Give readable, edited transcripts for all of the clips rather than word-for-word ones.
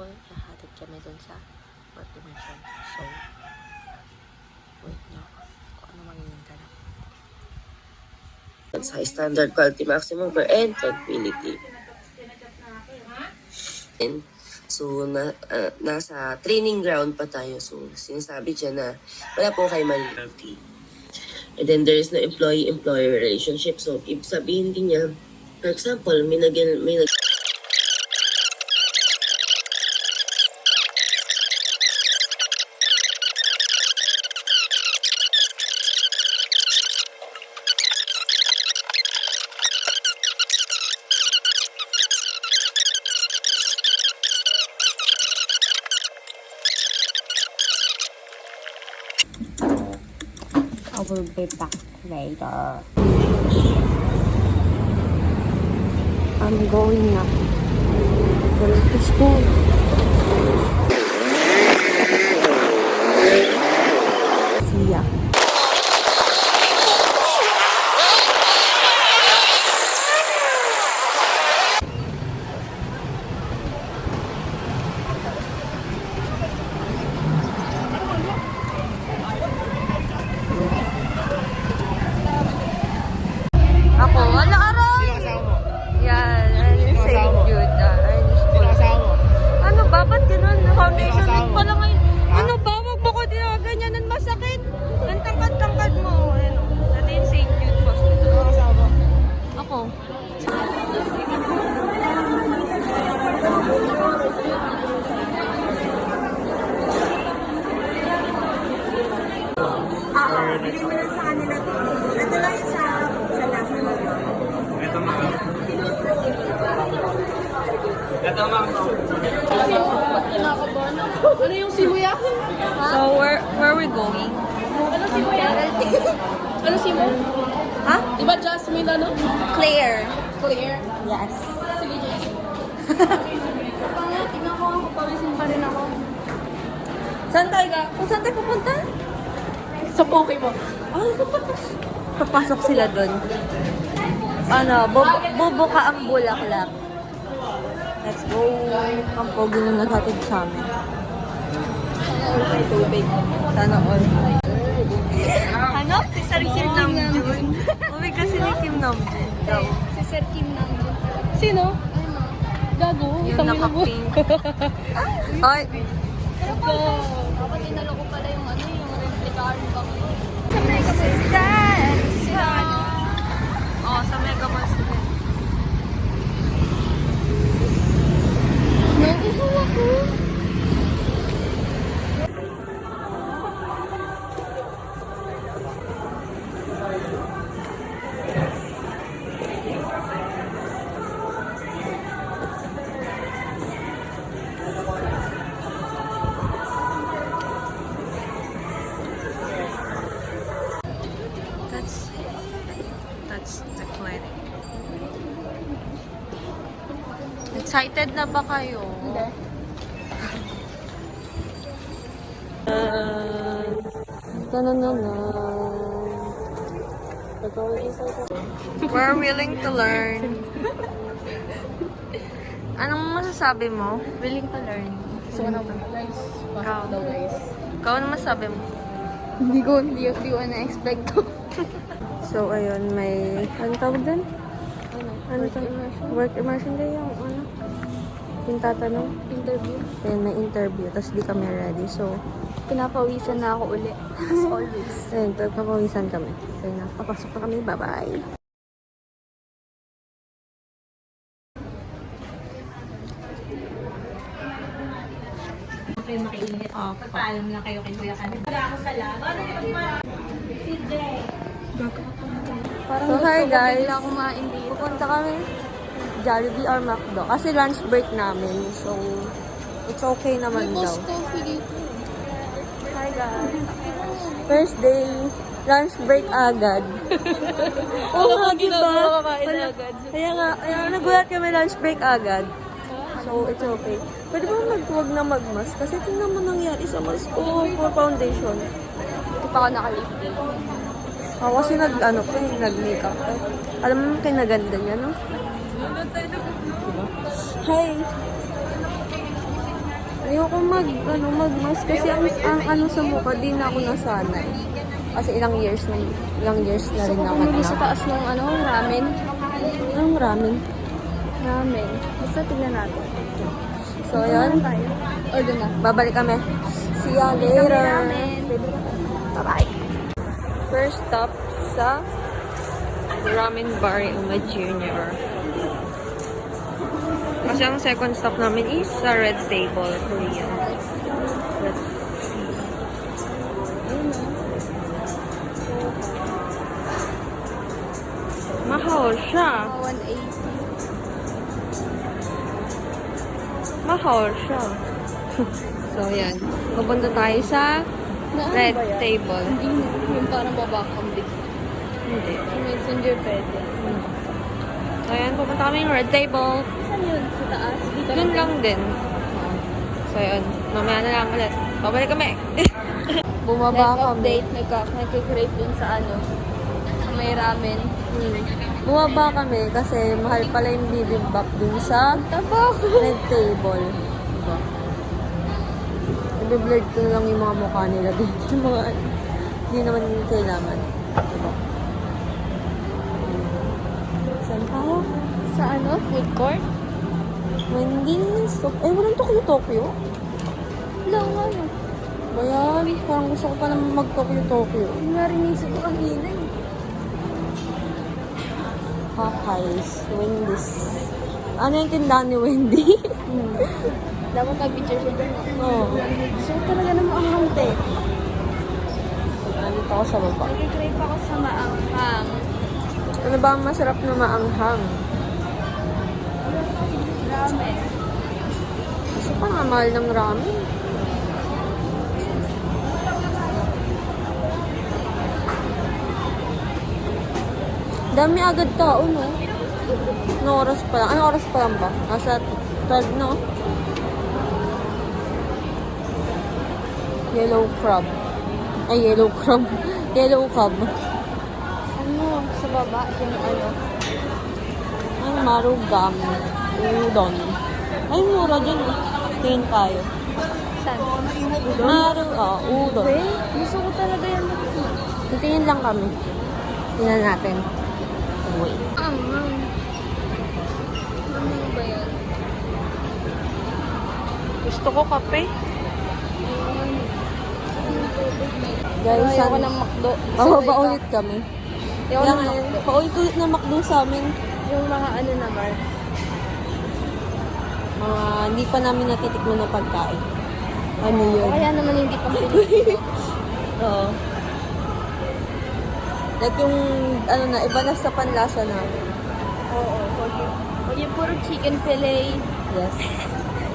example, hahatid kami dun sa work immersion. So, wait nyo kung ano magiging ganap. High standard, quality maximum care, and tranquility. And so, nasa training ground pa tayo. So, sinasabi dyan na wala po kayo mali. And then, there is no employee-employer relationship. So, ibig sabihin din niya, for example, may I will be back later. I'm going now. Going to school. See ya. Ako, wala aray! Sino kasama mo? Yan, Sino St. kasama mo? Jude. Sino kasama mo? Ano ba? Ba't ganun? Foundation kasama week mo? pa lang ngayon. Ha? Ano ba? Wag mo ko ganyanan masakit. Ang tangkad-tangkad mo. Ano? Ito yung St. Jude Hospital. Sino kasama mo? Ako. Bili mo lang sa kanila to. Ito lang yung sa lasa mo. Ito mga. Ito mga. Ano yung simuya? So, where are we going? Ano simuya? Ano simuya? Ha? Di ba Jasmine ano? Claire. Clear? Yes. Sige, Jasmine. Tingnan ko, papawisin pa rin ako. Saan tayo ga? Kung saan tayo pupunta? Sa Pokemon. Ay, papasok sila doon. Ano, bubuka ang bulaklak. Let's go. Ang pogi na naghatid sa amin. May tubig. Sana all. Ano? Si Sir Kim Namjoon. Uwi kasi ni Kim Namjoon daw. Si Sir Kim Namjoon. Sino? Gago. Yung Tangina mo. naka-pink. Ay, Dapat inalo ko pala yung ano, yung replica ba ko. oh, sa Mega Mall sila. Nauuhaw ako. That's the clinic. Excited na ba kayo? Hindi. We're willing to learn. Anong masasabi mo? Willing to learn. So, ano ba? Guys, Ikaw. daw guys. Ikaw ano masasabi mo? Hindi ko na-expect to. So, ayun, may... Ano tawag dun? Ano Work immersion? Work immersion day yung ano? Yung tatanong. Interview. Then, may interview. Tapos, di kami ready. So, Pinapawisan na ako uli. As always. ayun, papawisan kami. So, na, papasok na kami. Bye-bye! Kayo makiinit. Pagpaalam lang kayo kay Kuya Kanin. Wala ako sa lab. Si Jay. So, hi guys! Bigla kumain dito. Pupunta kami Jollibee or McDo. Kasi lunch break namin. So, it's okay naman daw. Coffee dito. Hi guys! First day, lunch break agad. Oo nga, diba? Kaya nagulat kami lunch break agad. So, it's okay. Pwede ba huwag na magmask? Kasi tingnan mo nangyari sa mask ko for foundation. Hindi pa ako naka-lifting. Ako kasi nag-makeup. Alam mo kayo naganda niya, no? Diba? Hi! Ayoko mag-mask kasi ang ano sa mukha, di na ako nasanay. Kasi ilang years na rin naman Bumili na. sa taas ng ramen. Anong ramen? Ramen. Basta tignan natin. So, yun. Order na. Babalik kami. See ya later. Ramen. Bye-bye. First stop sa Ramen Bar Uma Junior. Kasi ang second stop namin is sa Red Table, Korea. Let's see. Mahal siya. 180. Mahal siya. So, yan. Pupunta tayo sa Red Table. Hindi. Yung parang babakam din. Hindi. Sa Messenger pwede. So, yan. Pupunta kami ng Red Table. Saan yun? Sa taas? Dito Doon lang din. So, yun. Mamaya na lang ulit. Babalik kami. Bumaba kami. Update. Nagka-crave dun sa sa may ramen. Bumaba kami kasi mahal pala yung bibimbap dun sa Red Table. Diba? I-blurred ko na lang yung mga mukha nila dito. Yung mga, hindi naman kailangan. Diba? Saan tayo? Sa food court? Wendy's. Walang Tokyo. Wala nga yun. Bayan, parang gusto ko pa naman mag-Tokyo. Narinisip ko kanina eh. Popeyes, Wendy's. Ano yung tindahan ni Wendy? Dapat mag-picture siya dun. Oo. So talaga naman ang hante. Nandito ako sa baba. Nag-crave ako sa maanghang. Ano ba ang masarap na maanghang? Ramen. Kasi pa nga mahal ng ramen. Dami agad tao, no? Anong oras pa lang? Anong oras pa lang ba? Nasa 12, no? Yellow crab. Ay, yellow crab. Yellow crab. Sa baba, yung Ang marugam. Udon. Ay, mura dyan, eh. Tingin tayo. Saan? Udon. Gusto ko talaga yan. Tingin lang kami. Tingnan natin. Wait. Ano ba yan? Gusto ko kape. Guys, Ayaw ko saan? ng McDo. Bababa ulit kami. Ayaw ko Kaya ng nga, McDo. paulit-ulit na McDo sa amin. Yung mga naman. Mga hindi pa namin natitikman na pagkain. Ano yun? O kaya naman hindi pang Pilipino. Oo. Like yung, iba na sa panlasa namin. Oo. O yung puro chicken fillet. Yes.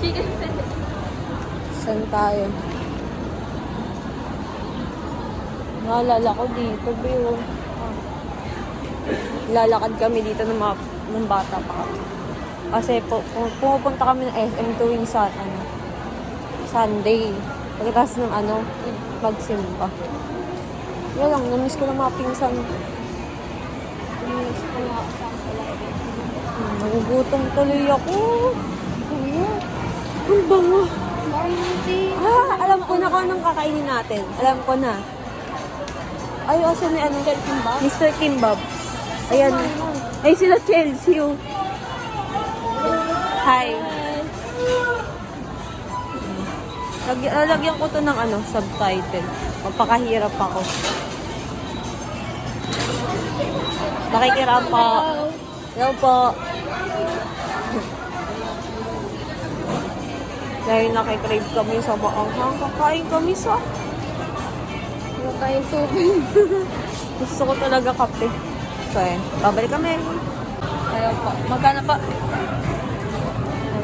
Chicken fillet. Saan tayo? Naalala ko dito, Bill. Lalakad kami dito ng bata pa kami. Kasi pumupunta kami ng SM tuwing Sunday. Pagkatapos ng magsimba. Wala lang, namiss ko ng mga pinsan. Nagugutom tuloy ako. Ang bango. Alam ko na kung anong kakainin natin. Alam ko na. Ay, asan ni Mr. Kimbab. Ayan. Ay, sila Chelsea, oh. Hi. Lagyan ko to ng subtitle. Magpakahirap ako. Nakikiram pa. Hello po. Dahil nakikrave kami sa maanghang, kakain kami sa... Ano tayo tubig? Gusto ko talaga kape. So, babalik kami. Ayaw po. Magkano pa?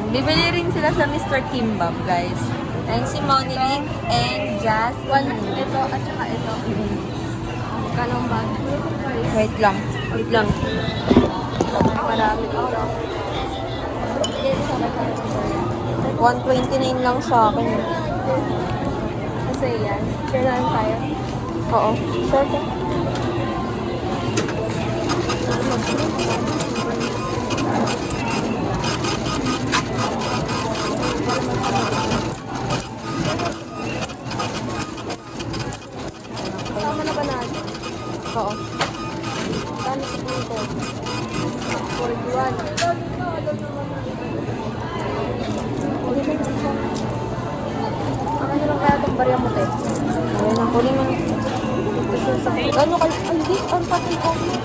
Bibili rin sila sa Mr. Kimbab, guys. And si Monique and Jasmine. Ito at saka ito. Magkano ang bag? Wait lang. Wait lang. Marami ito. 129 lang sa akin. Kasi yan. Kailangan tayo. Oo. Sure ka. Oo. Kano sa dito? 41. Ano na lang kaya itong barya mo, te? Ayun, ang kunin mo. Ano ka? Hindi, ang pa-take out mo.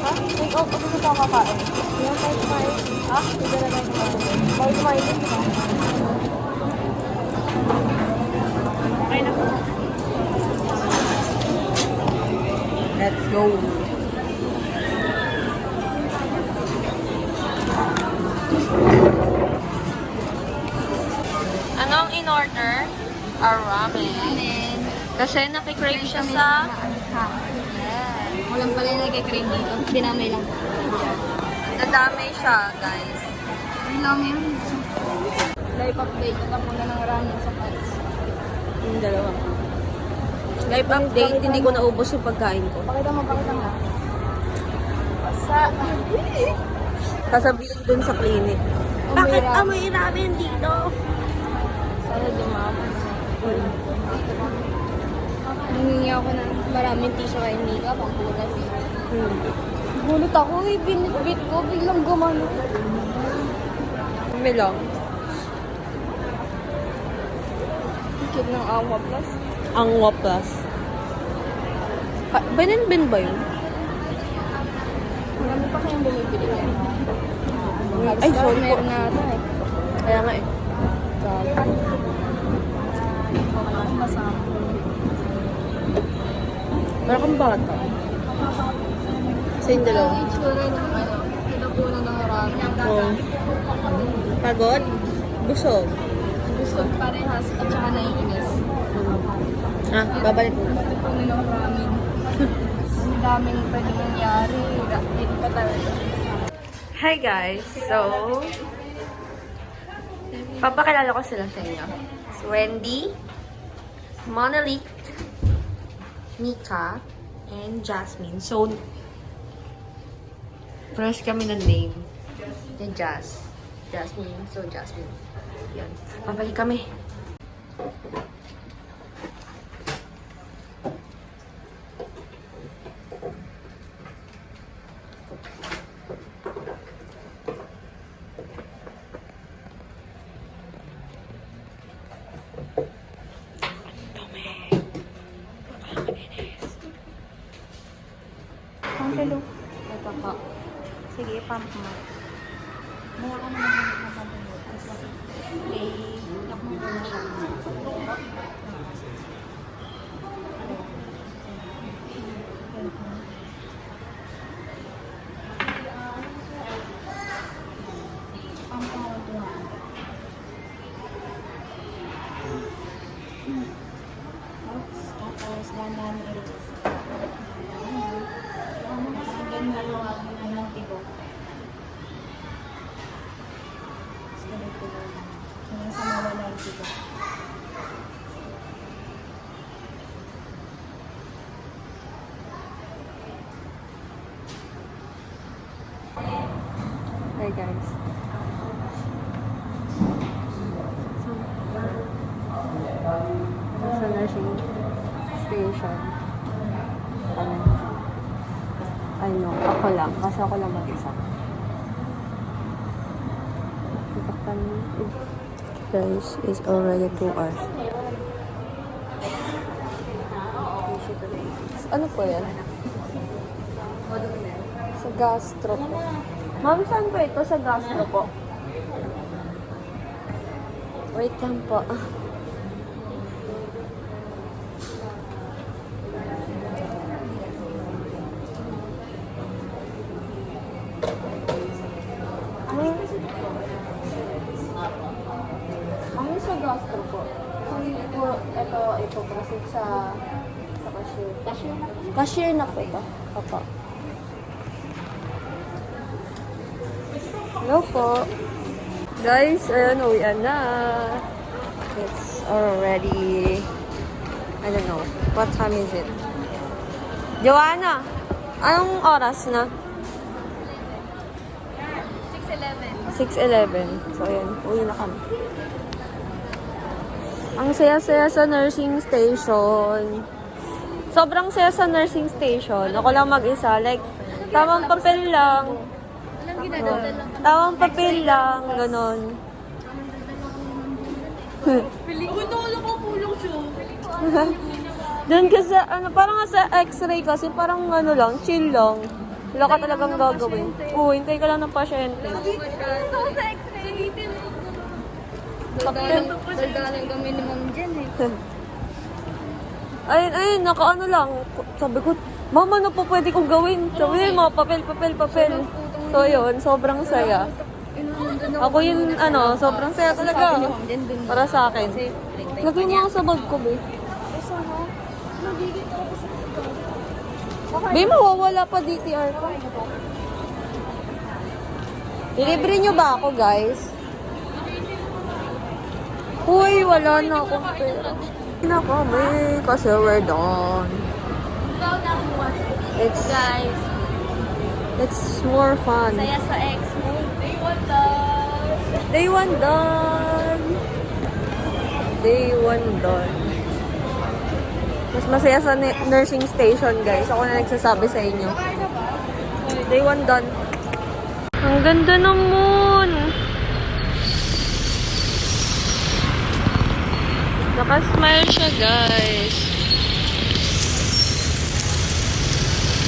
Ha? Take out? Ano sa kakain? Yung kahit kumain. Ha? Hindi na lang kumain. Kahit kumain din, diba? Okay na po. Let's go. Anong in-order? A ramen. Kasi nakikrave siya sa... Walang pala yung nagkikrave dito. Dinamay lang. Nadamay siya, guys. Ay lang yun. Live update. Ito muna ng ramen sa pants. Yung dalawa. Live update, hindi ko naubos yung pagkain ko. Pakita mo. Basta. Sasabihin dun sa clinic. Bakit amoy ramen dito? Sana dumapon sa... Nangingi ako ng maraming tissue kay Nika, pang kulay. Gulat ako eh, binitbit ko, biglang gumano. Kami lang. Kid ng Awa Plus. Ang Waplas. Binibin ba yun? Marami pa kayong bumibili niya. Ay, sorry po. Meron na ata eh. Kaya nga eh. Masama. Para kang bata. Sa yung dalawa. Ang itsura ng ano, pinapunan ng ramen. Oo. Pagod? Busog. Gusto parehas at saka naiinis. Ah, babalik mo. Pinapunan ng ramen. Ang daming pwede nangyari. Hindi pa talaga. Hi guys! So, papakilala ko sila sa inyo. So, Wendy, Monolith, Nika, and Jasmine. So, fresh kami ng name. Ni Jasmine. So, Jasmine. Yan. Papalik kami. Pangkalo. Ito po. Sige, pump mo. Mura ka naman ng pampulo. Okay. Lock mo muna siya. Pump mo ito. Tapos, dandan ito. Hanggang maluwag mo na ng tibo. Basta dito lang. Hanggang sa mawala yung tibo. Hi guys. Sa nursing station. Ano, ako lang. Kasi ako lang mag-isa. Guys, it's already 2 hours. Ano po yan? Sa gastro po. Ma'am, saan po ito? Sa gastro po. Wait lang po. Ano sa gastro po? Kung po, ito proceed sa cashier. Cashier na po ito. Opo. Hello po. Guys, ayun, uwian na. It's already, I don't know, what time is it? Joanna, anong oras na? 6:11. So, ayan. Uwi na kami. Ang saya-saya sa nursing station. Sobrang saya sa nursing station. Ako lang mag-isa. Like, tamang papel lang. Tamang papel lang. Ganon. Doon kasi, parang nga sa x-ray kasi, parang lang, chill lang. Wala ka talagang gagawin. Oo, hintay ka lang ng pasyente. Dagdagan kami ni Ma'am Jen Ayun, nakaano lang. Sabi ko, Mama, ano po pwede kong gawin? Sabi niya, mga papel. So yun, sobrang saya. Ako yun, sobrang saya talaga. Para sa akin. Lagay mo ako sa bag ko, be. Be, mawawala pa DTR ko. Dilibre nyo ba ako, guys? Uy, wala na akong pera. Na kami kasi we're done. It's more fun. Saya sa ex mo. Day 1 done. Day 1 done. Mas masaya sa nursing station, guys. Ako na nagsasabi sa inyo. Day 1 done. Ang ganda ng moon. Naka-smile siya, guys.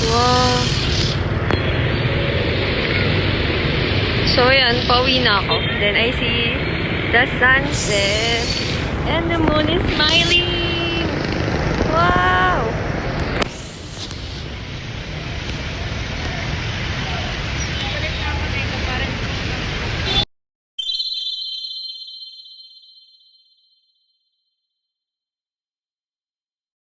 Wow. So, yan. Pauwi na ako. Then, I see the sunset. And the moon is smiling.